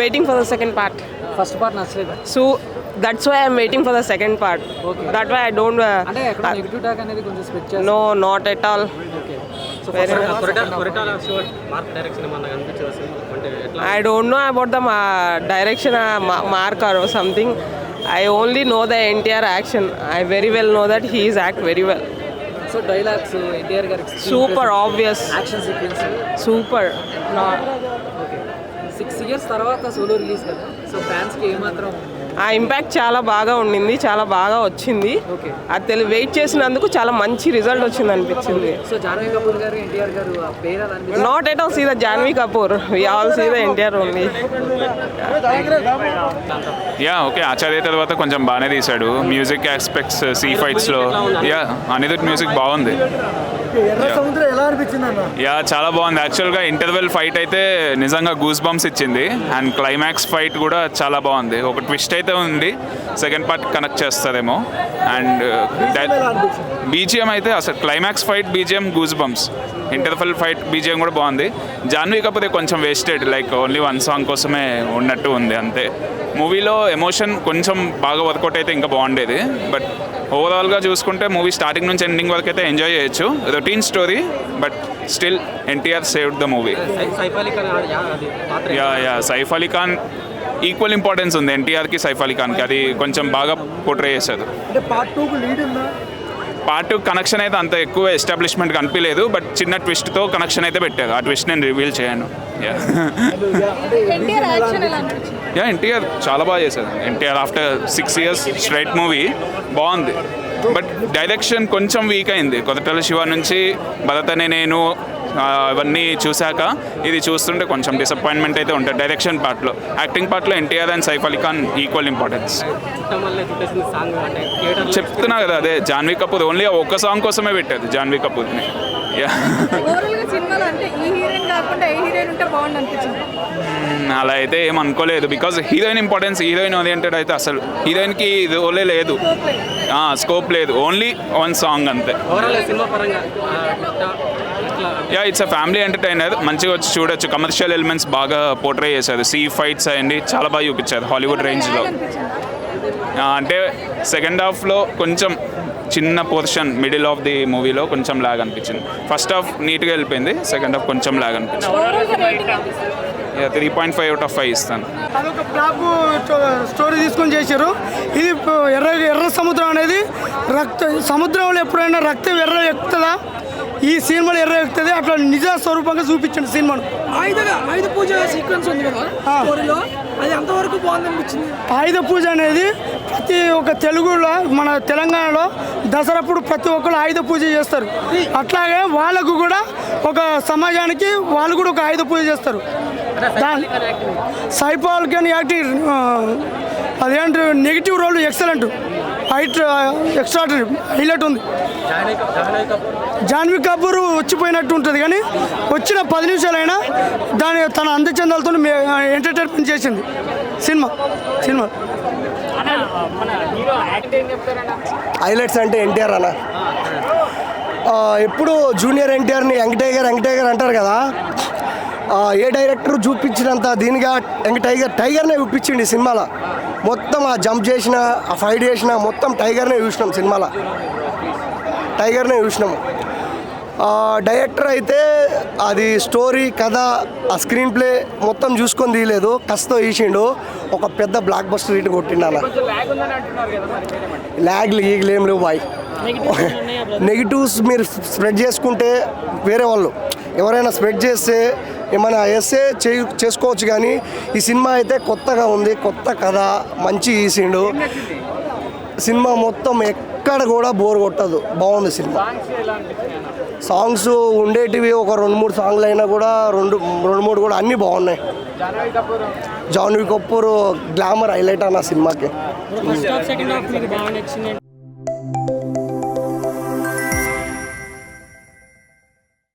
Waiting for the second part. First part nachaleda. So that's why I'm waiting for the second part. Okay. That why I don't. అంటే ఎక్కడ negative talk అనేది కొంచెం spread చేస్తారు. No, not at all. Okay. So I don't know about the direction, mark or something. I only know the NTR action. I very well know that he is act very well. So dialogues NTR గారి Super obvious. Action sequence Super. No. Okay 6 years తర్వాత solo release కదా. So fans కి ఏమాత్రం ఆ impact చాలా బాగా ఉండింది, చాలా బాగా వచ్చింది. ఓకే. అది వెయిట్ చేసినందుకు చాలా మంచి రిజల్ట్ వచ్చింది అనిపించింది. సో జాన్వీ కపూర్ గారు ఎన్టీఆర్ గారు ఆ పేరు అలా అనిపిస్తుంది. Not at all see the Janhvi Kapoor, we all see the NTR only. Okay Acharya తర్వాత కొంచెం బాగానే తీశాడు. మ్యూజిక్ ఆస్పెక్ట్స్ సీ ఫైట్స్లో అనిరుద్ మ్యూజిక్ బాగుంది. చాలా బాగుంది. యాక్చువల్గా ఇంటర్వెల్ ఫైట్ అయితే నిజంగా గూస్ బంప్స్ ఇచ్చింది. అండ్ క్లైమాక్స్ ఫైట్ కూడా చాలా బాగుంది. ఒక ట్విస్ట్ అయితే ఉంది, సెకండ్ పార్ట్ కనెక్ట్ చేస్తుందేమో. అండ్ బీజిఎం అయితే అసలు climax fight BGM goose bumps, interval fight BGM కూడా బాగుంది. జాన్వీ కపూర్ కొంచెం వేస్టెడ్, లైక్ ఓన్లీ 1 సాంగ్ కోసమే ఉన్నట్టు ఉంది అంతే. మూవీలో ఎమోషన్ కొంచెం బాగా వర్కౌట్ అయితే ఇంకా బాగుండేది. బట్ ఓవరాల్గా చూసుకుంటే మూవీ స్టార్టింగ్ నుంచి ఎండింగ్ వరకు అయితే ఎంజాయ్ చేయొచ్చు. Routine story but still NTR saved the movie. Saif Ali Khan equal importance ఉంది ఎన్టీఆర్కి సైఫ్ అలీ ఖాన్కి. అది కొంచెం బాగా పోర్ట్రే చేశారు. పార్ట్ 2 కనెక్షన్ అయితే అంత ఎక్కువ ఎస్టాబ్లిష్మెంట్ కనిపించలేదు, బట్ చిన్న ట్విస్ట్తో కనెక్షన్ అయితే పెట్టారు. ఆ ట్విస్ట్ నేను రివీల్ చేయను. ఎన్టీఆర్ చాలా బాగా చేశారు. NTR after 6 years straight movie బాగుంది. బట్ డైరెక్షన్ కొంచెం వీక్ అయింది. కొత్తల శివ నుంచి భరత్ అనే నేను అవన్నీ చూశాక ఇది చూస్తుంటే కొంచెం డిసప్పాయింట్మెంట్ అయితే ఉంటుంది డైరెక్షన్ పార్ట్లో. యాక్టింగ్ పార్ట్లో NTR and Saif Ali Khan equal importance. చెప్తున్నా కదా, అదే జాన్వీ కపూర్ ఓన్లీ ఒక్క సాంగ్ కోసమే పెట్టారు జాన్వీ కపూర్ని. అలా అయితే ఏం అనుకోలేదు, because heroine importance, heroine oriented అయితే అసలు హీరోయిన్కి రోలే లేదు, స్కోప్ లేదు, ఓన్లీ 1 సాంగ్ అంతే. ఇట్స్ అ ఫ్యామిలీ ఎంటర్టైనర్, మంచిగా వచ్చి చూడొచ్చు. కమర్షియల్ ఎలిమెంట్స్ బాగా పోర్ట్రే చేశారు. సీ ఫైట్స్ అయ్యండి చాలా బాగా చూపించారు హాలీవుడ్ రేంజ్లో. అంటే సెకండ్ హాఫ్లో కొంచెం చిన్న పోర్షన్ మిడిల్ ఆఫ్ ది మూవీలో కొంచెం లాగ్ అనిపించింది. ఫస్ట్ హాఫ్ నీట్గా వెళ్ళిపోయింది, సెకండ్ హాఫ్ కొంచెం లాగ్ అనిపించింది. 3.5 out of 5 ఇస్తాను. అదొక బ్లాక్ స్టోరీ తీసుకొని చేశారు. ఇది ఎర్ర సముద్రం అనేది సముద్రంలో ఎప్పుడైనా రక్తం ఎర్ర ఎక్కుతుందా, ఈ సినిమాలో ఎర్ర ఎక్కుతుంది. అట్లా నిజ స్వరూపంగా చూపించండి సినిమాను. ఆయుధ పూజ సీక్వెన్స్ ఉంది కదా, అది ఎంతవరకు బాగుంది అనిపించింది. ఆయుధ పూజ అనేది ప్రతి ఒక్క తెలుగులో, మన తెలంగాణలో దసరాప్పుడు ప్రతి ఒక్కరు ఆయుధ పూజ చేస్తారు. అట్లాగే వాళ్ళకు కూడా ఒక సమాజానికి వాళ్ళు కూడా ఒక ఆయుధ పూజ చేస్తారు. సైఫ్ అలీ ఖాన్ యాక్టింగ్ అదేంటి negative role excellent, extraordinary highlight ఉంది. జాన్వీ కపూర్ వచ్చిపోయినట్టు ఉంటుంది, కానీ వచ్చిన 10 నిమిషాలైనా తన అందచందాలతో ఎంటర్టైన్మెంట్ చేసింది సినిమా. హైలైట్స్ అంటే ఎన్టీఆర్ అన్న, ఎప్పుడు జూనియర్ ఎన్టీఆర్ని యంగ్ టైగర్ అంటారు కదా. ఏ డైరెక్టర్ చూపించినంత దీనిగా యంగ్ టైగర్నే చూపించింది సినిమాలో. మొత్తం ఆ జంప్ చేసిన, ఆ ఫైట్ చేసిన మొత్తం టైగర్నే చూసినాం సినిమాలో, టైగర్నే చూసినాము. డైరెక్టర్ అయితే అది స్టోరీ, కథ, ఆ స్క్రీన్ ప్లే మొత్తం చూసుకొని తీయలేదు, కష్టతో తీసిండు. ఒక పెద్ద బ్లాక్ బస్టర్ హిట్ కొట్టిండు అన్న. ల్యాగ్లు ఏం లేవు బాయ్. నెగిటివ్స్ మీరు స్ప్రెడ్ చేసుకుంటే వేరే వాళ్ళు ఎవరైనా స్ప్రెడ్ చేస్తే ఏమైనా ఎస్సే చేసుకోవచ్చు, కానీ ఈ సినిమా అయితే కొత్తగా ఉంది, కొత్త కథ, మంచి తీసిండు. సినిమా మొత్తం ఎక్కడ కూడా బోర్ కొట్టదు, బాగుంది సినిమా. సాంగ్స్ ఉండేటివి ఒక 2-3 సాంగ్లు అయినా కూడా 2-3 కూడా అన్నీ బాగున్నాయి. జాన్వీ కపూర్ గ్లామర్ హైలైట్ అన్న సినిమాకి.